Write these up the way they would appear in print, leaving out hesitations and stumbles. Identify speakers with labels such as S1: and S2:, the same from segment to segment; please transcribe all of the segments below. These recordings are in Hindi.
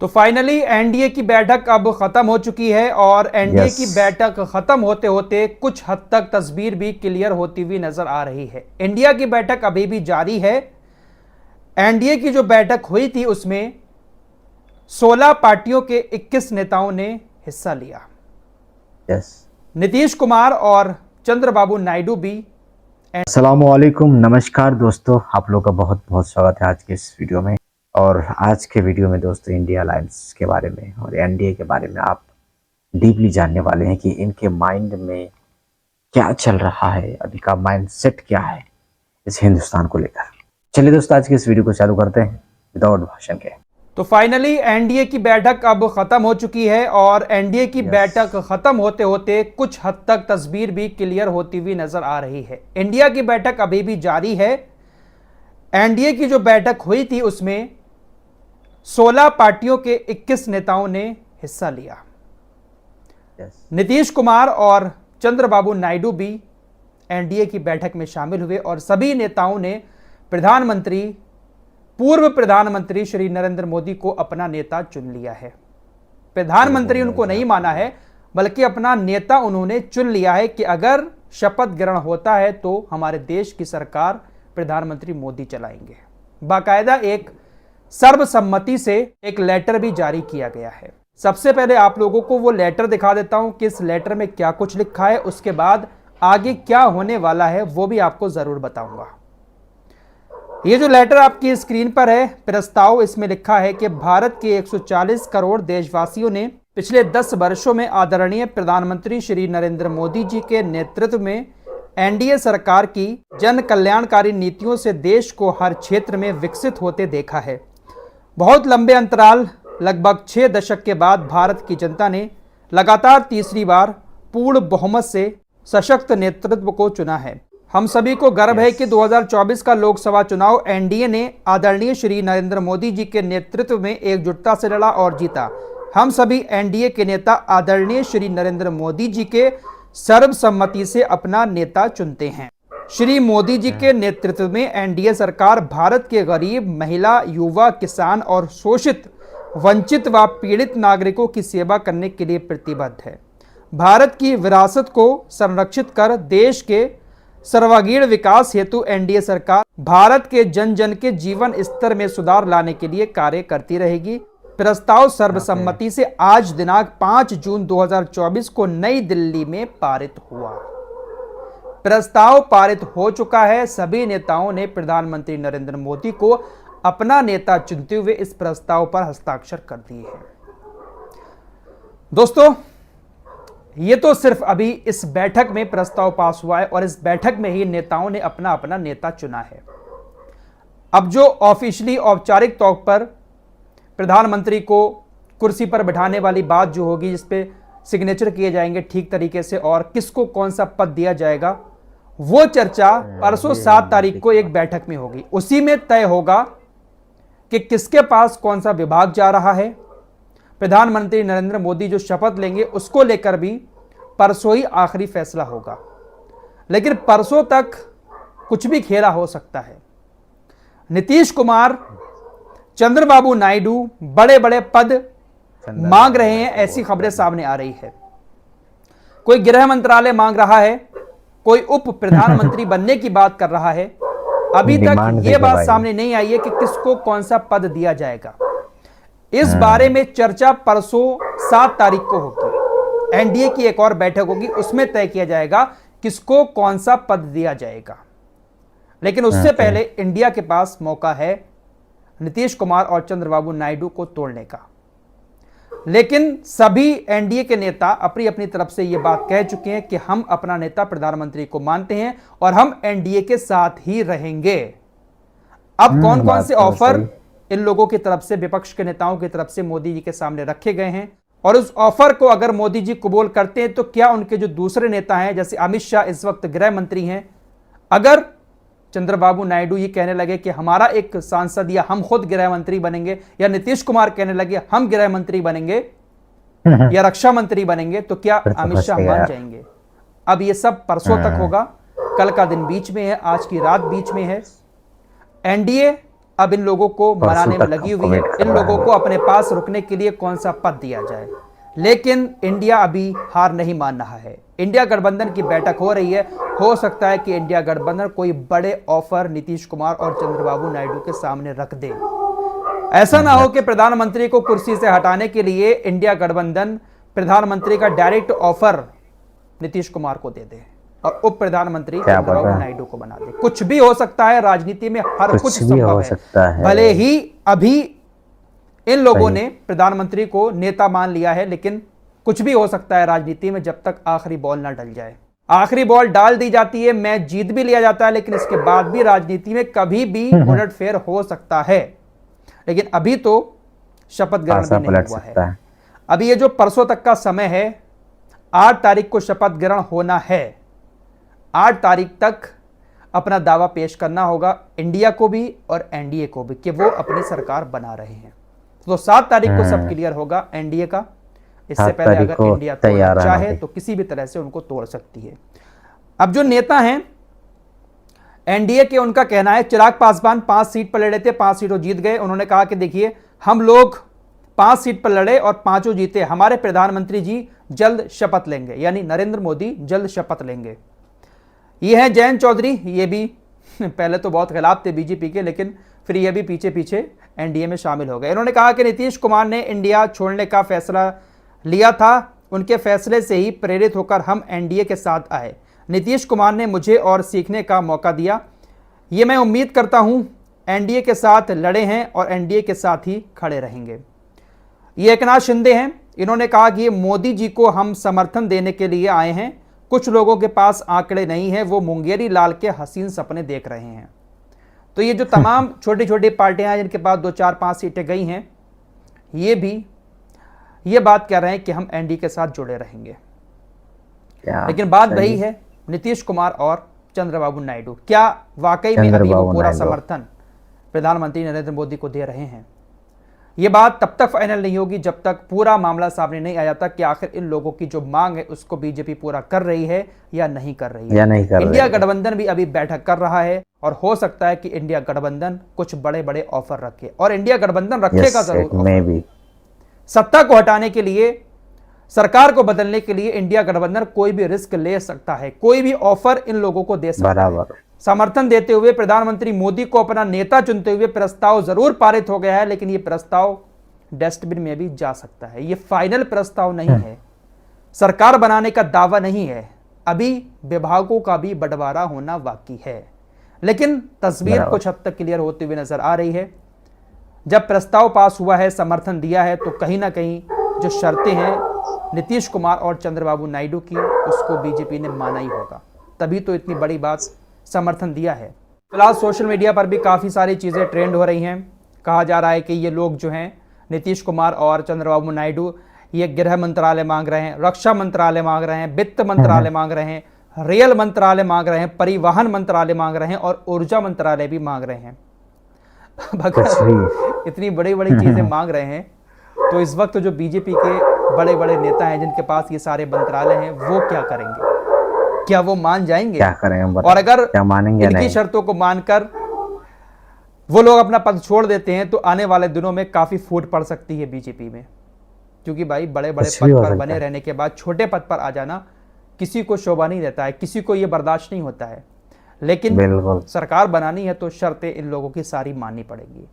S1: तो फाइनली एनडीए की बैठक अब खत्म हो चुकी है और एनडीए की बैठक खत्म होते होते कुछ हद तक तस्वीर भी क्लियर होती हुई नजर आ रही है। इंडिया की बैठक अभी भी जारी है। एनडीए की जो बैठक हुई थी उसमें 16 पार्टियों के 21 नेताओं ने हिस्सा लिया। नीतीश कुमार और चंद्रबाबू नायडू भी।
S2: अस्सलामुअलैकुम, नमस्कार दोस्तों, आप लोग का बहुत बहुत स्वागत है आज के इस वीडियो में। और आज के वीडियो में दोस्तों इंडिया अलायंस के बारे में और एनडीए के बारे में आप डीपली जानने वाले हैं कि इनके माइंड में क्या चल रहा है, अभी का माइंड सेट क्या है इस हिंदुस्तान को लेकर। चलिए दोस्तों आज के इस वीडियो को चालू करते हैं विदाउट भाषण के।
S1: तो फाइनली एनडीए की बैठक अब खत्म हो चुकी है और एनडीए की बैठक खत्म होते होते कुछ हद तक तस्वीर भी क्लियर होती हुई नजर आ रही है। इंडिया की बैठक अभी भी जारी है। एनडीए की जो बैठक हुई थी उसमें 16 पार्टियों के 21 नेताओं ने हिस्सा लिया। नीतीश कुमार और चंद्रबाबू नायडू भी एनडीए की बैठक में शामिल हुए और सभी नेताओं ने पूर्व प्रधानमंत्री श्री नरेंद्र मोदी को अपना नेता चुन लिया है। प्रधानमंत्री उनको नहीं माना है बल्कि अपना नेता उन्होंने चुन लिया है कि अगर शपथ ग्रहण होता है तो हमारे देश की सरकार प्रधानमंत्री मोदी चलाएंगे। बाकायदा एक सर्वसम्मति से एक लेटर भी जारी किया गया है। सबसे पहले आप लोगों को वो लेटर दिखा देता हूं कि इस लेटर में क्या कुछ लिखा है, उसके बाद आगे क्या होने वाला है वो भी आपको जरूर बताऊंगा। ये जो लेटर आपकी स्क्रीन पर है प्रस्ताव, इसमें लिखा है कि भारत के 140 करोड़ देशवासियों ने पिछले 10 वर्षों में आदरणीय प्रधानमंत्री श्री नरेंद्र मोदी जी के नेतृत्व में एनडीए सरकार की जन कल्याणकारी नीतियों से देश को हर क्षेत्र में विकसित होते देखा है। बहुत लंबे अंतराल लगभग 6 दशक के बाद भारत की जनता ने लगातार तीसरी बार पूर्ण बहुमत से सशक्त नेतृत्व को चुना है। हम सभी को गर्व है कि 2024 का लोकसभा चुनाव एनडीए ने आदरणीय श्री नरेंद्र मोदी जी के नेतृत्व में एकजुटता से लड़ा और जीता। हम सभी एनडीए के नेता आदरणीय श्री नरेंद्र मोदी जी के सर्वसम्मति से अपना नेता चुनते हैं। श्री मोदी जी के नेतृत्व में एनडीए सरकार भारत के गरीब, महिला, युवा, किसान और शोषित, वंचित व पीड़ित नागरिकों की सेवा करने के लिए प्रतिबद्ध है। भारत की विरासत को संरक्षित कर देश के सर्वांगीण विकास हेतु एनडीए सरकार भारत के जन जन के जीवन स्तर में सुधार लाने के लिए कार्य करती रहेगी। प्रस्ताव सर्वसम्मति से आज दिनांक 5 जून 2024 को नई दिल्ली में पारित हुआ। प्रस्ताव पारित हो चुका है। सभी नेताओं ने प्रधानमंत्री नरेंद्र मोदी को अपना नेता चुनते हुए इस प्रस्ताव पर हस्ताक्षर कर दिए हैं। दोस्तों, ये तो सिर्फ अभी इस बैठक में प्रस्ताव पास हुआ है और इस बैठक में ही नेताओं ने अपना अपना नेता चुना है। अब जो ऑफिशियली औपचारिक तौर पर प्रधानमंत्री को कुर्सी पर बैठाने वाली बात जो होगी, जिसपे सिग्नेचर किए जाएंगे ठीक तरीके से और किसको कौन सा पद दिया जाएगा, वो चर्चा परसों 7 तारीख को एक बैठक में होगी। उसी में तय होगा कि किसके पास कौन सा विभाग जा रहा है। प्रधानमंत्री नरेंद्र मोदी जो शपथ लेंगे उसको लेकर भी परसों ही आखिरी फैसला होगा, लेकिन परसों तक कुछ भी खेला हो सकता है। नीतीश कुमार, चंद्रबाबू नायडू बड़े बड़े पद मांग रहे हैं, ऐसी खबरें सामने आ रही है। कोई गृह मंत्रालय मांग रहा है, कोई उप प्रधानमंत्री बनने की बात कर रहा है। अभी तक ये बात सामने नहीं आई है कि किसको कौन सा पद दिया जाएगा। इस बारे में चर्चा परसों 7 तारीख को होगी। एनडीए की एक और बैठक होगी, उसमें तय किया जाएगा किसको कौन सा पद दिया जाएगा। लेकिन उससे पहले इंडिया के पास मौका है नीतीश कुमार और चंद्रबाबू नायडू को तोड़ने का। लेकिन सभी एनडीए के नेता अपनी अपनी तरफ से यह बात कह चुके हैं कि हम अपना नेता प्रधानमंत्री को मानते हैं और हम एनडीए के साथ ही रहेंगे। अब कौन कौन से ऑफर इन लोगों की तरफ से, विपक्ष के नेताओं की तरफ से मोदी जी के सामने रखे गए हैं और उस ऑफर को अगर मोदी जी कबूल करते हैं तो क्या उनके जो दूसरे नेता हैं, जैसे अमित शाह इस वक्त गृह मंत्री हैं, अगर चंद्रबाबू नायडू ये कहने लगे कि हमारा एक सांसद या हम खुद गृह मंत्री बनेंगे, या नीतीश कुमार कहने लगे हम गृह मंत्री बनेंगे या रक्षा मंत्री बनेंगे, तो क्या अमित शाह मान जाएंगे? अब ये सब परसों तक होगा। कल का दिन बीच में है, आज की रात बीच में है। एनडीए अब इन लोगों को मनाने में लगी हुई है, इन लोगों को अपने पास रुकने के लिए कौन सा पद दिया जाए। लेकिन इंडिया अभी हार नहीं मान रहा है। इंडिया गठबंधन की बैठक हो रही है। हो सकता है कि इंडिया गठबंधन कोई बड़े ऑफर नीतीश कुमार और चंद्रबाबू नायडू के सामने रख दे। ऐसा ना हो कि प्रधानमंत्री को कुर्सी से हटाने के लिए इंडिया गठबंधन प्रधानमंत्री का डायरेक्ट ऑफर नीतीश कुमार को दे दे और उप प्रधानमंत्री चंद्रबाबू नायडू को बना दे। कुछ भी हो सकता है, राजनीति में हर कुछ संभव है। भले ही अभी इन लोगों ने प्रधानमंत्री को नेता मान लिया है, लेकिन कुछ भी हो सकता है राजनीति में जब तक आखिरी बॉल ना डल जाए। आखिरी बॉल डाल दी जाती है, मैच जीत भी लिया जाता है, लेकिन इसके बाद भी राजनीति में कभी भी उलटफेर हो सकता है। लेकिन अभी तो शपथ ग्रहण भी नहीं हुआ है। अभी ये जो परसों तक का समय है, 8 तारीख को शपथ ग्रहण होना है। 8 तारीख तक अपना दावा पेश करना होगा इंडिया को भी और एनडीए को भी कि वो अपनी सरकार बना रहे हैं। तो 7 तारीख को सब क्लियर होगा एनडीए का। इससे पहले अगर इंडिया तोड़ना चाहे तो किसी भी तरह से उनको तोड़ सकती है। अब जो नेता हैं एनडीए के, उनका कहना है, चिराग पासवान 5 सीट पर लड़े थे, 5 सीटों जीत गए। उन्होंने कहा कि देखिए हम लोग 5 सीट पर लड़े और 5 जीते। हमारे प्रधानमंत्री जी जल्द शपथ लेंगे, यानी नरेंद्र मोदी जल्द शपथ लेंगे। ये हैं जयंत चौधरी, ये भी पहले तो बहुत खिलाफ थे बीजेपी के, लेकिन फिर ये भी पीछे पीछे एनडीए में शामिल हो गए। इन्होंने कहा कि नीतीश कुमार ने इंडिया छोड़ने का फैसला लिया था, उनके फैसले से ही प्रेरित होकर हम एनडीए के साथ आए। नीतीश कुमार ने मुझे और सीखने का मौका दिया। ये मैं उम्मीद करता हूं एनडीए के साथ लड़े हैं और एनडीए के साथ ही खड़े रहेंगे। ये एकनाथ शिंदे हैं, इन्होंने कहा कि मोदी जी को हम समर्थन देने के लिए आए हैं। कुछ लोगों के पास आंकड़े नहीं है, वो मुंगेरी लाल के हसीन सपने देख रहे हैं। तो ये जो तमाम छोटी छोटी पार्टियां हैं जिनके पास 2, 4, 5 सीटें गई हैं, ये भी ये बात कह रहे हैं कि हम एनडीए के साथ जुड़े रहेंगे। लेकिन बात वही है, नीतीश कुमार और चंद्रबाबू नायडू क्या वाकई में अभी वो पूरा समर्थन प्रधानमंत्री नरेंद्र मोदी को दे रहे हैं? ये बात तब तक फाइनल नहीं होगी जब तक पूरा मामला सामने नहीं आ जाता कि आखिर इन लोगों की जो मांग है उसको बीजेपी पूरा कर रही है या नहीं कर रही है। इंडिया गठबंधन भी अभी बैठक कर रहा है और हो सकता है कि इंडिया गठबंधन कुछ बड़े बड़े ऑफर रखे, और इंडिया गठबंधन रखेगा जरूर। सत्ता को हटाने के लिए, सरकार को बदलने के लिए इंडिया गठबंधन कोई भी रिस्क ले सकता है, कोई भी ऑफर इन लोगों को दे सकता है। समर्थन देते हुए प्रधानमंत्री मोदी को अपना नेता चुनते हुए प्रस्ताव जरूर पारित हो गया है, लेकिन यह प्रस्ताव डस्टबिन में भी जा सकता है। यह फाइनल प्रस्ताव नहीं है, सरकार बनाने का दावा नहीं है। अभी विभागों का भी बंटवारा होना बाकी है, लेकिन तस्वीर कुछ हद तक क्लियर होती हुई नजर आ रही है। जब प्रस्ताव पास हुआ है, समर्थन दिया है, तो कहीं ना कहीं जो शर्तें हैं नीतीश कुमार और चंद्रबाबू नायडू की, उसको बीजेपी ने माना ही होगा, तभी तो इतनी बड़ी बात समर्थन दिया है। फिलहाल सोशल मीडिया पर भी काफ़ी सारी चीज़ें ट्रेंड हो रही हैं। कहा जा रहा है कि ये लोग जो हैं नीतीश कुमार और चंद्रबाबू नायडू, ये गृह मंत्रालय मांग रहे हैं, रक्षा मंत्रालय मांग रहे हैं, वित्त मंत्रालय मांग रहे हैं, रेल मंत्रालय मांग रहे हैं, परिवहन मंत्रालय मांग रहे हैं और ऊर्जा मंत्रालय भी मांग रहे हैं। इतनी बड़ी बड़ी चीज़ें मांग रहे हैं, तो इस वक्त जो बीजेपी के बड़े बड़े नेता हैं जिनके पास ये सारे मंत्रालय हैं, वो क्या करेंगे? क्या वो मान जाएंगे? क्या करेंगे? और अगर इनकी शर्तों को मानकर वो लोग अपना पद छोड़ देते हैं, तो आने वाले दिनों में काफी फूट पड़ सकती है बीजेपी में, क्योंकि भाई बड़े बड़े पद पर बने रहने के बाद छोटे पद पर आ जाना किसी को शोभा नहीं देता है, किसी को ये बर्दाश्त नहीं होता है। लेकिन सरकार बनानी है तो शर्तें इन लोगों की सारी माननी पड़ेगी।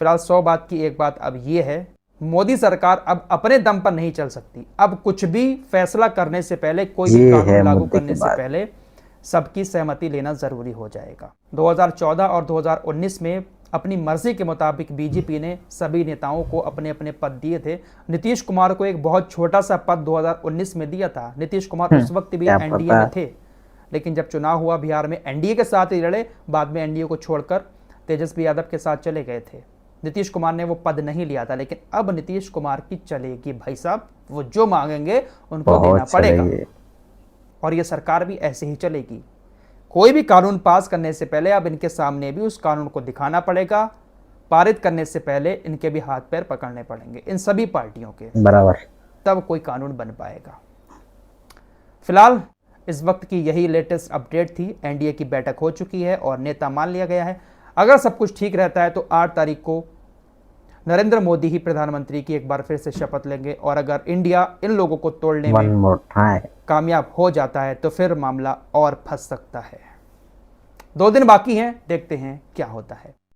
S1: फिलहाल 100 बात की एक बात अब ये है, मोदी सरकार अब अपने दम पर नहीं चल सकती। अब कुछ भी फैसला करने से पहले, कोई भी कानून लागू करने से पहले सबकी सहमति लेना जरूरी हो जाएगा। 2014 और 2019 में अपनी मर्जी के मुताबिक बीजेपी ने सभी नेताओं को अपने अपने पद दिए थे। नीतीश कुमार को एक बहुत छोटा सा पद 2019 में दिया था। नीतीश कुमार उस वक्त भी एनडीए में थे, लेकिन जब चुनाव हुआ बिहार में, एनडीए के साथ ही लड़े, बाद में एनडीए को छोड़कर तेजस्वी यादव के साथ चले गए थे। नीतीश कुमार ने वो पद नहीं लिया था, लेकिन अब नीतीश कुमार की चलेगी भाई साहब, वो जो मांगेंगे उनको देना पड़ेगा, और ये सरकार भी ऐसे ही चलेगी। कोई भी कानून पास करने से पहले अब इनके सामने भी उस कानून को दिखाना पड़ेगा, पारित करने से पहले इनके भी हाथ पैर पकड़ने पड़ेंगे, इन सभी पार्टियों के बराबर, तब कोई कानून बन पाएगा। फिलहाल इस वक्त की यही लेटेस्ट अपडेट थी। एनडीए की बैठक हो चुकी है और नेता मान लिया गया है। अगर सब कुछ ठीक रहता है तो 8 तारीख को नरेंद्र मोदी ही प्रधानमंत्री की एक बार फिर से शपथ लेंगे, और अगर इंडिया इन लोगों को तोड़ने में कामयाब हो जाता है तो फिर मामला और फंस सकता है। 2 दिन बाकी हैं, देखते हैं क्या होता है।